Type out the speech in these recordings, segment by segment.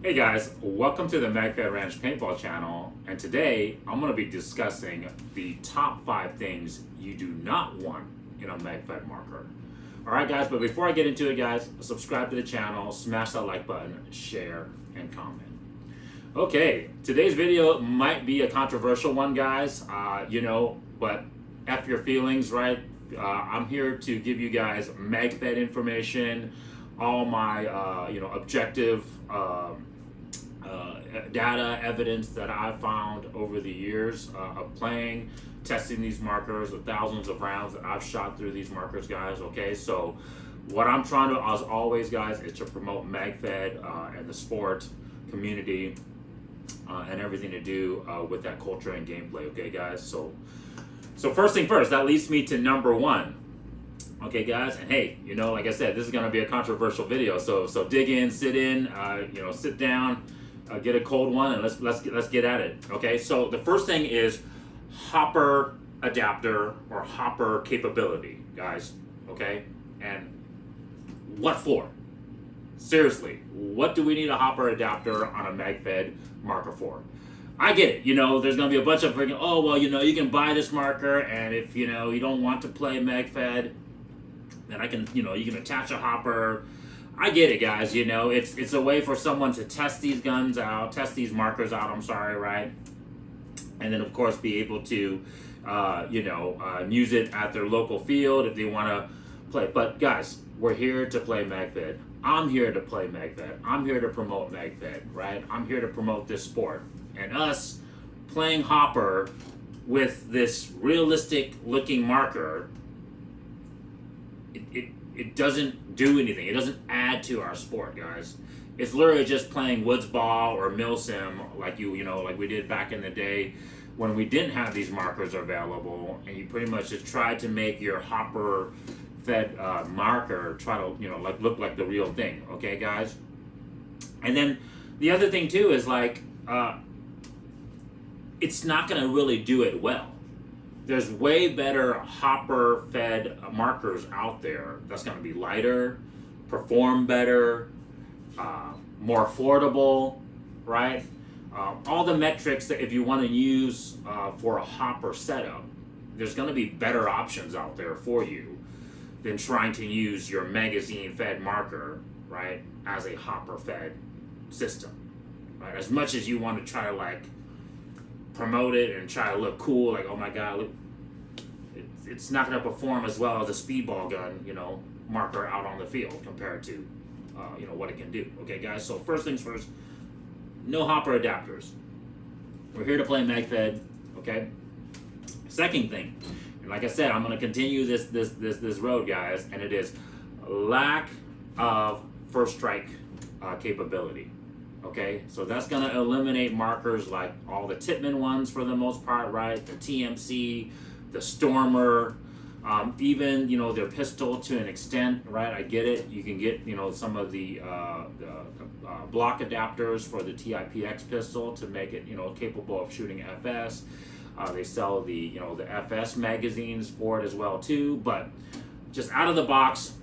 Hey guys, welcome to the Magfed Ranch Paintball channel, and today I'm going to be discussing the top 5 things you do not want in a Magfed marker. Alright guys, but before I get into it guys, subscribe to the channel, smash that like button, share, and comment. Okay, today's video might be a controversial one guys, but F your feelings, right? I'm here to give you guys Magfed information, all my objective data evidence that I've found over the years of playing, testing these markers, with thousands of rounds that I've shot through these markers, guys. Okay, so what I'm trying to, as always, guys, is to promote Magfed and the sport community and everything to do with that culture and gameplay. Okay, guys. So first thing first, that leads me to number 1. Okay, guys, and hey, like I said, this is gonna be a controversial video, so dig in, sit in, sit down, get a cold one, and let's get at it. Okay, so the first thing is hopper adapter or hopper capability, guys. Okay, and what for? Seriously, what do we need a hopper adapter on a Magfed marker for? I get it, there's gonna be a bunch of freaking, oh well, you can buy this marker, and if you don't want to play Magfed, then I can, you can attach a hopper. I get it, guys. It's a way for someone to test these guns out, test these markers out. I'm sorry, right? And then, of course, be able to, use it at their local field if they want to play. But guys, we're here to play Magfed. I'm here to play Magfed. I'm here to promote Magfed, right? I'm here to promote this sport. And us playing hopper with this realistic-looking marker, it doesn't do anything. It doesn't add to our sport, guys. It's literally just playing woods ball or milsim like like we did back in the day when we didn't have these markers available, and you pretty much just tried to make your hopper fed marker try to look like the real thing. Okay, guys. And then the other thing too is it's not going to really do it well. There's way better hopper-fed markers out there that's going to be lighter, perform better, more affordable, right? All the metrics that if you want to use for a hopper setup, there's going to be better options out there for you than trying to use your magazine-fed marker, right, as a hopper-fed system, right? As much as you want to try to promote it and try to look cool, like, oh my god, look, it's not going to perform as well as a Speedball gun, marker out on the field compared to, what it can do. Okay, guys. So first things first, no hopper adapters. We're here to play Magfed. Okay. Second thing, and like I said, I'm going to continue this road, guys, and it is lack of first strike capability. Okay, so that's going to eliminate markers like all the Tipman ones for the most part, right? The TMC, the Stormer, even their pistol to an extent, right? I get it. You can get some of the block adapters for the TIPX pistol to make it capable of shooting FS. They sell the the FS magazines for it as well too. But just out of the box,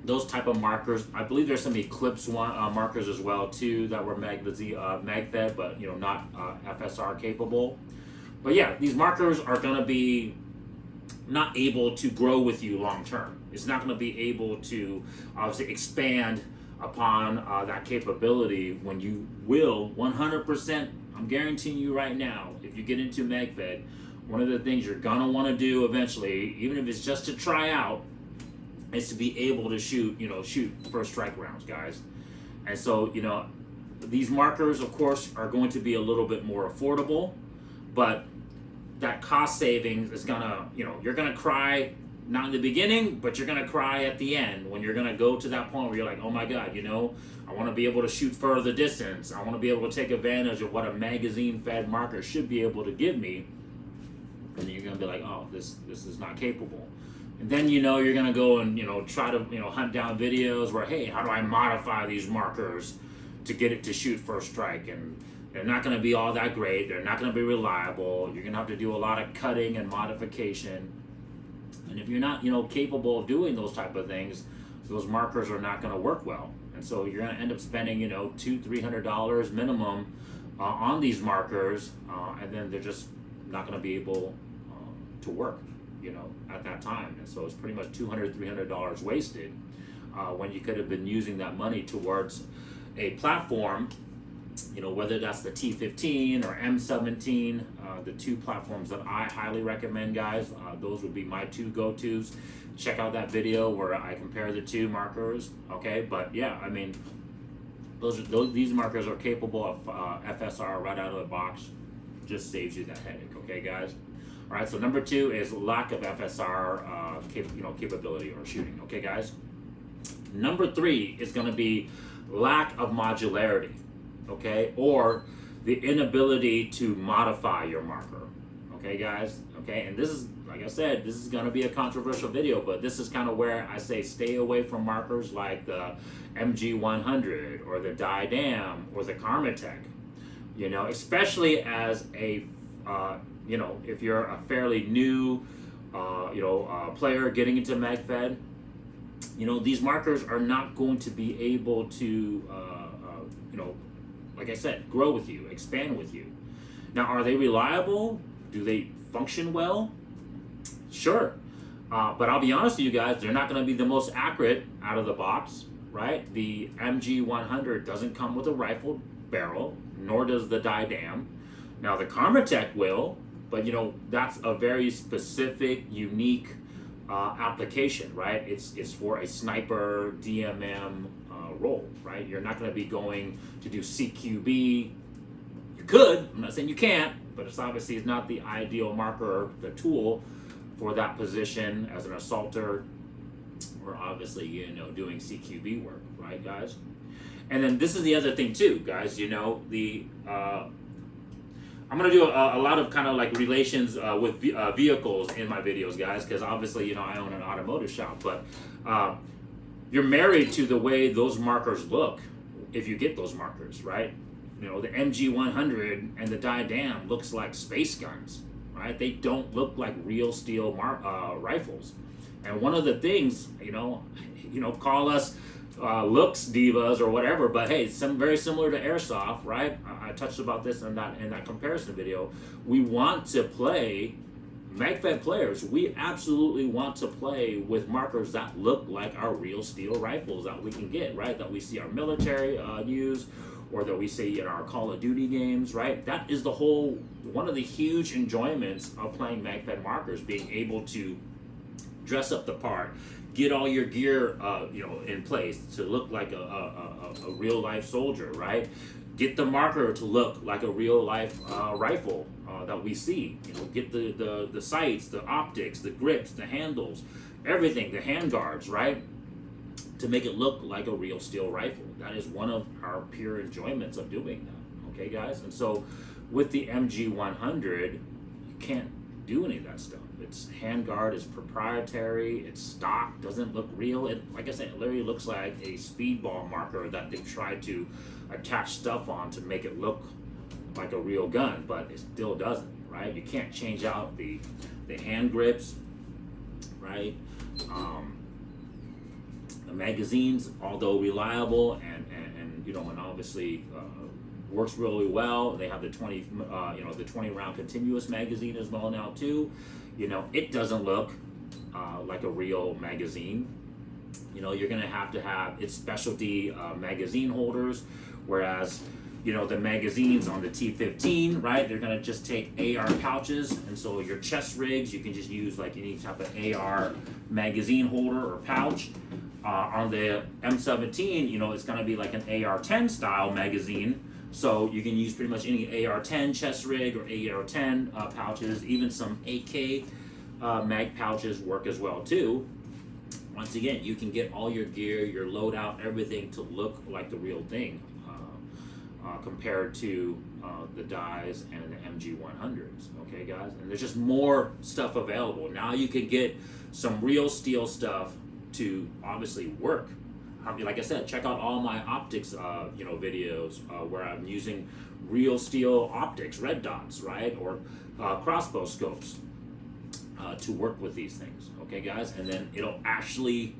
those type of markers, I believe there's some Eclipse markers as well too that were Magfed, but not FSR capable. But yeah, these markers are going to be not able to grow with you long term. It's not going to be able to obviously expand upon that capability when you will 100%. I'm guaranteeing you right now, if you get into Magfed, one of the things you're going to want to do eventually, even if it's just to try out, is to be able to shoot first strike rounds, guys. And so, these markers, of course, are going to be a little bit more affordable, but that cost savings is gonna, you're gonna cry, not in the beginning, but you're gonna cry at the end when you're gonna go to that point where you're like, oh my god, I want to be able to shoot further distance. I want to be able to take advantage of what a magazine-fed marker should be able to give me. And then you're gonna be like, oh, this is not capable. And then you're gonna go and try to hunt down videos where, hey, how do I modify these markers to get it to shoot first strike? And they're not going to be all that great. They're not going to be reliable. You're going to have to do a lot of cutting and modification. And if you're not capable of doing those type of things, those markers are not going to work well. And so you're going to end up spending, you know, $200-300 minimum on these markers, and then they're just not going to be able to work, you know, at that time. And so it's pretty much $200-300 wasted when you could have been using that money towards a platform, you know, whether that's the T15 or M17, the two platforms that I highly recommend, guys. Those would be my two go-tos. Check out that video where I compare the two markers, okay? But yeah, I mean, these markers are capable of FSR right out of the box. Just saves you that headache, okay, guys? All right, so number 2 is lack of FSR capability or shooting, okay, guys? Number 3 is going to be lack of modularity, okay, or the inability to modify your marker, okay, guys? Okay, and this is, like I said, this is going to be a controversial video, but this is kind of where I say stay away from markers like the MG100 or the Dam or the Karmatech, you know, especially as a, you know, if you're a fairly new, player getting into Magfed. You know, these markers are not going to be able to, like I said, grow with you, expand with you. Now, are they reliable? Do they function well? Sure. But I'll be honest with you guys, they're not going to be the most accurate out of the box, right? The MG100 doesn't come with a rifled barrel, nor does the Dam. Now, the Karmatech will, but, you know, that's a very specific, unique application, right? It's for a sniper DMM role, right? You're not going to be going to do CQB. You could, I'm not saying you can't, but it's obviously not the ideal marker, the tool for that position as an assaulter, or obviously, you know, doing CQB work, right, guys? And then this is the other thing too, guys, you know, the I'm going to do a lot of kind of like relations with vehicles in my videos, guys, because obviously, you know, I own an automotive shop, but you're married to the way those markers look if you get those markers, right? You know, the MG100 and the Dam looks like space guns, right? They don't look like real steel rifles. And one of the things, you know, call us looks divas or whatever, but hey, some very similar to airsoft, right? I touched about this in that comparison video. We want to play, Magfed players, we absolutely want to play with markers that look like our real steel rifles that we can get, right? That we see our military use, or that we see in our Call of Duty games, right? That is one of the huge enjoyments of playing Magfed markers, being able to dress up the part, get all your gear, in place to look like a real life soldier, right? Get the marker to look like a real life rifle that we see. You know, get the sights, the optics, the grips, the handles, everything, the hand guards, right? To make it look like a real steel rifle. That is one of our pure enjoyments of doing that. Okay, guys? And so with the MG100, you can't do any of that stuff. Its handguard is proprietary, it's stock, doesn't look real. It, like I said, it literally looks like a Speedball marker that they've tried to attach stuff on to make it look like a real gun, but it still doesn't, right? You can't change out the hand grips, right? The magazines, although reliable and obviously works really well. They have the 20 round continuous magazine as well now too. You know, it doesn't look like a real magazine. You know, you're gonna have its specialty magazine holders, whereas, you know, the magazines on the T15, right, they're gonna just take AR pouches, and so your chest rigs, you can just use like any type of AR magazine holder or pouch. On the M17, you know, it's gonna be like an AR-10 style magazine. So you can use pretty much any AR-10 chest rig or AR-10 pouches, even some AK mag pouches work as well too. Once again, you can get all your gear, your loadout, everything to look like the real thing compared to the dies and the MG100s, okay guys? And there's just more stuff available. Now you can get some real steel stuff to obviously work. Like I said, check out all my optics, videos where I'm using real steel optics, red dots, right, or crossbow scopes to work with these things. Okay, guys, and then it'll actually,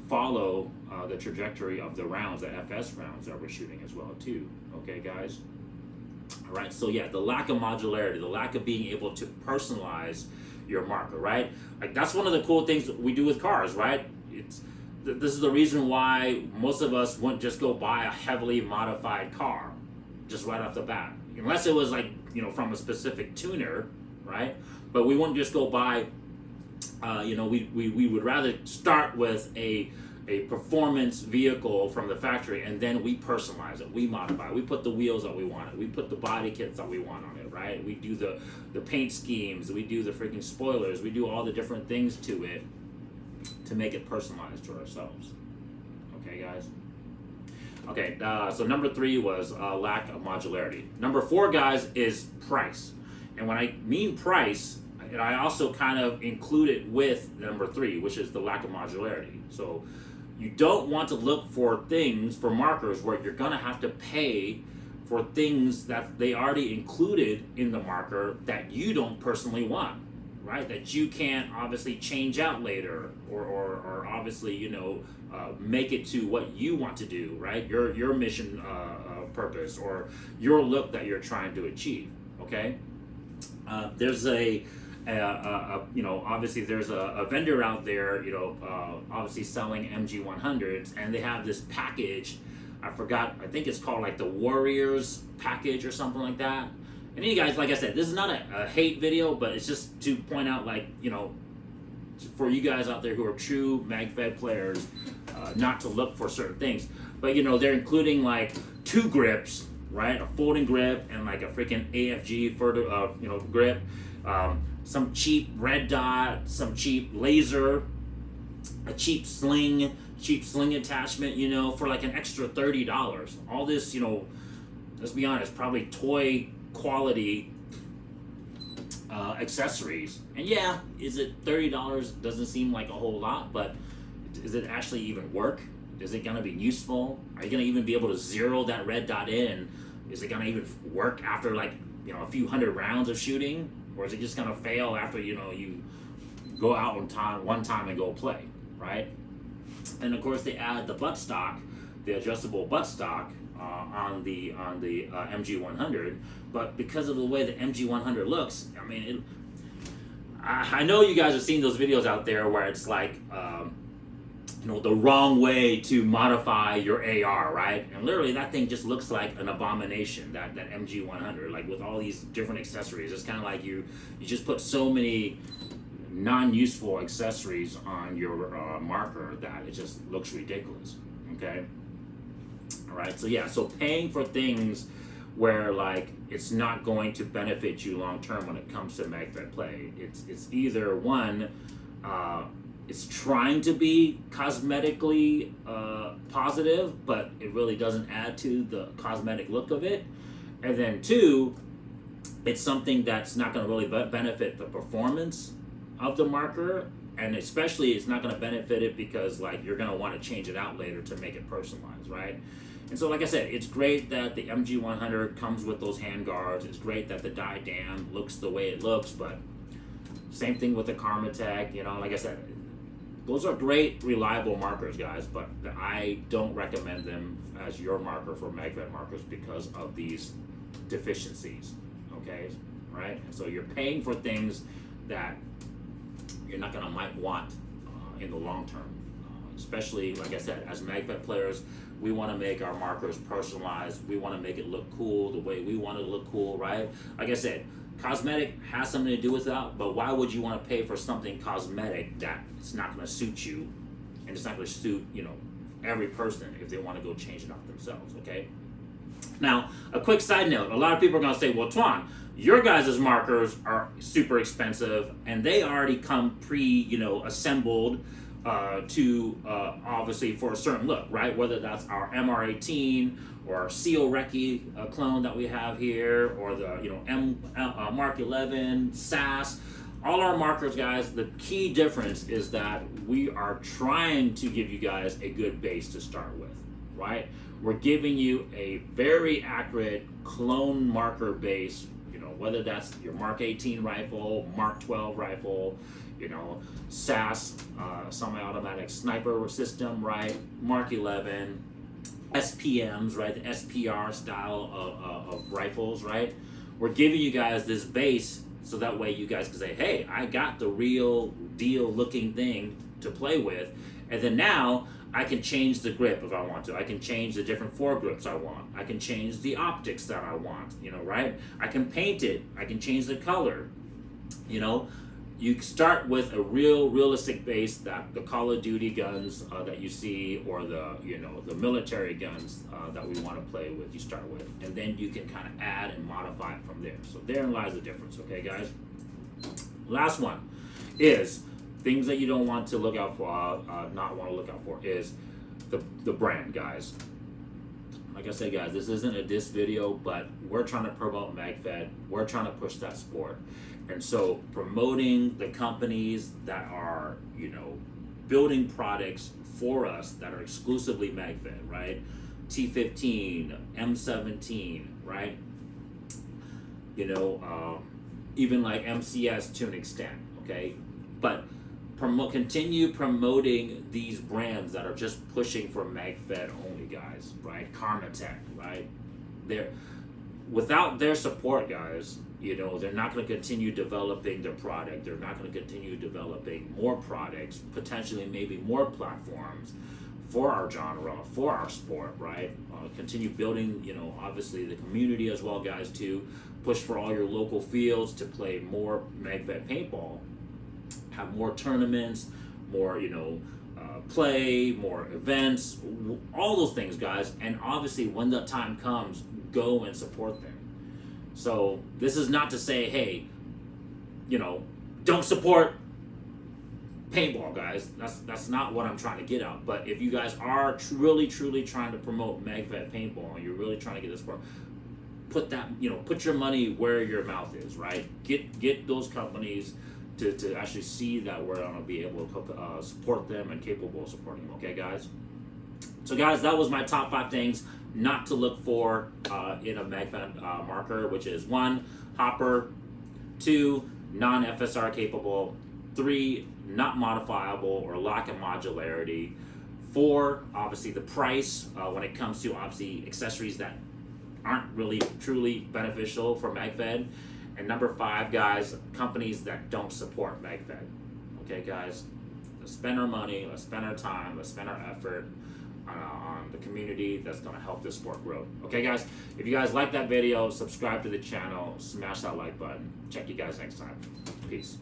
follow the trajectory of the rounds, the FS rounds that we're shooting as well too. Okay, guys. All right. So yeah, the lack of modularity, the lack of being able to personalize your marker, right? Like that's one of the cool things we do with cars, right? This is the reason why most of us wouldn't just go buy a heavily modified car just right off the bat, unless it was like from a specific tuner, right? But we wouldn't just go buy. We would rather start with a performance vehicle from the factory, and then we personalize it, we modify it, we put the wheels that we wanted, we put the body kits that we want on it, right? We do the paint schemes, we do the freaking spoilers, we do all the different things to it to make it personalized to ourselves. Okay, guys? Okay, so number 3 was lack of modularity. Number 4, guys, is price. And when I mean price, and I also kind of include it with number 3, which is the lack of modularity. So you don't want to look for things, for markers, where you're going to have to pay for things that they already included in the marker that you don't personally want, right? That you can't obviously change out later, or obviously, make it to what you want to do, right? Your mission purpose, or your look that you're trying to achieve, okay? There's obviously there's a vendor out there, obviously selling MG100s, and they have this package. I think it's called like the Warriors package or something like that. And you guys, like I said, this is not a hate video, but it's just to point out, like, for you guys out there who are true Magfed players, not to look for certain things. But, they're including like 2 grips, right? A folding grip and like a freaking AFG grip. Some cheap red dot, some cheap laser, a cheap sling attachment, for like an extra $30. All this, let's be honest, probably toy quality accessories. And yeah, is it $30? Doesn't seem like a whole lot, but is it actually even work? Is it gonna be useful? Are you gonna even be able to zero that red dot in? Is it gonna even work after like a few hundred rounds of shooting? Or is it just gonna fail after you go out one time and go play, right? And of course they add the buttstock, the adjustable buttstock on the MG100, but because of the way the MG100 looks, I mean, I know you guys have seen those videos out there where it's like the wrong way to modify your AR, right? And literally that thing just looks like an abomination, that MG100, like with all these different accessories. It's kind of like you just put so many non-useful accessories on your marker that it just looks ridiculous, okay? All right, so yeah, so paying for things where like it's not going to benefit you long term when it comes to Magfed play. It's either one, it's trying to be cosmetically positive, but it really doesn't add to the cosmetic look of it. And then 2, it's something that's not going to really benefit the performance of the marker, and especially it's not going to benefit it because like you're going to want to change it out later to make it personalized, right? And so like I said, it's great that the MG100 comes with those hand guards. It's great that the die dam looks the way it looks, but same thing with the Karmatech, like I said, those are great, reliable markers, guys, but I don't recommend them as your marker for Magfed markers because of these deficiencies, okay? Right? And so you're paying for things that you're not gonna might want in the long term. Especially, like I said, as Magfed players, we want to make our markers personalized. We want to make it look cool the way we want it to look cool, right? Like I said, cosmetic has something to do with that, but why would you want to pay for something cosmetic that it's not going to suit you, and it's not going to suit, every person if they want to go change it out themselves, okay? Now, a quick side note, a lot of people are going to say, well, Twan, your guys' markers are super expensive, and they already come assembled to obviously for a certain look, right? Whether that's our MR18 or our CO Recce clone that we have here, or the Mark 11 SAS. All our markers, guys, the key difference is that we are trying to give you guys a good base to start with, right? We're giving you a very accurate clone marker base, whether that's your Mark 18 rifle, Mark 12 rifle, you know, SAS, semi-automatic sniper system, right? Mark 11, SPMs, right? The SPR style of rifles, right? We're giving you guys this base so that way you guys can say, hey, I got the real deal looking thing to play with. And then now I can change the grip if I want to. I can change the different foregrips I want. I can change the optics that I want, you know, right? I can paint it. I can change the color, you know. You start with a realistic base that the Call of Duty guns that you see, or the, you know, the military guns that we want to play with, you start with. And then you can kind of add and modify it from there. So therein lies the difference, okay, guys? Last one is things that you don't want to look out for, not want to look out for, is the brand, guys. Like I said, guys, this isn't a diss video, but we're trying to promote Magfed. We're trying to push that sport. And so promoting the companies that are, you know, building products for us that are exclusively Magfed, right? T15, M17, right? You know, even like MCS to an extent, okay? But continue promoting these brands that are just pushing for Magfed only, guys, right? Karmatech, right? Without their support, guys, you know, they're not going to continue developing their product. They're not going to continue developing more products, potentially maybe more platforms for our genre, for our sport, right? Continue building, you know, obviously the community as well, guys, to push for all your local fields to play more Magfed paintball, have more tournaments, more, you know, play, more events, all those things, guys. And obviously when the time comes, go and support them. So this is not to say, hey, you know, don't support paintball, guys. That's not what I'm trying to get at. But if you guys are truly trying to promote Magfed paintball and you're really trying to get this sport, put that, you know, put your money where your mouth is, right? Get those companies to actually see that we're going to be able to support them and capable of supporting them. Okay, guys? So, guys, that was my top 5 things not to look for in a Magfed marker, which is 1, hopper; 2, non-FSR capable; 3, not modifiable or lack of modularity; 4, obviously the price when it comes to obviously accessories that aren't really truly beneficial for Magfed; and number 5, guys, companies that don't support Magfed. Okay, guys, let's spend our money, let's spend our time, let's spend our effort on the community that's going to help this sport grow. Okay, guys, if you guys like that video, subscribe to the channel, smash that like button. Check you guys next time. Peace.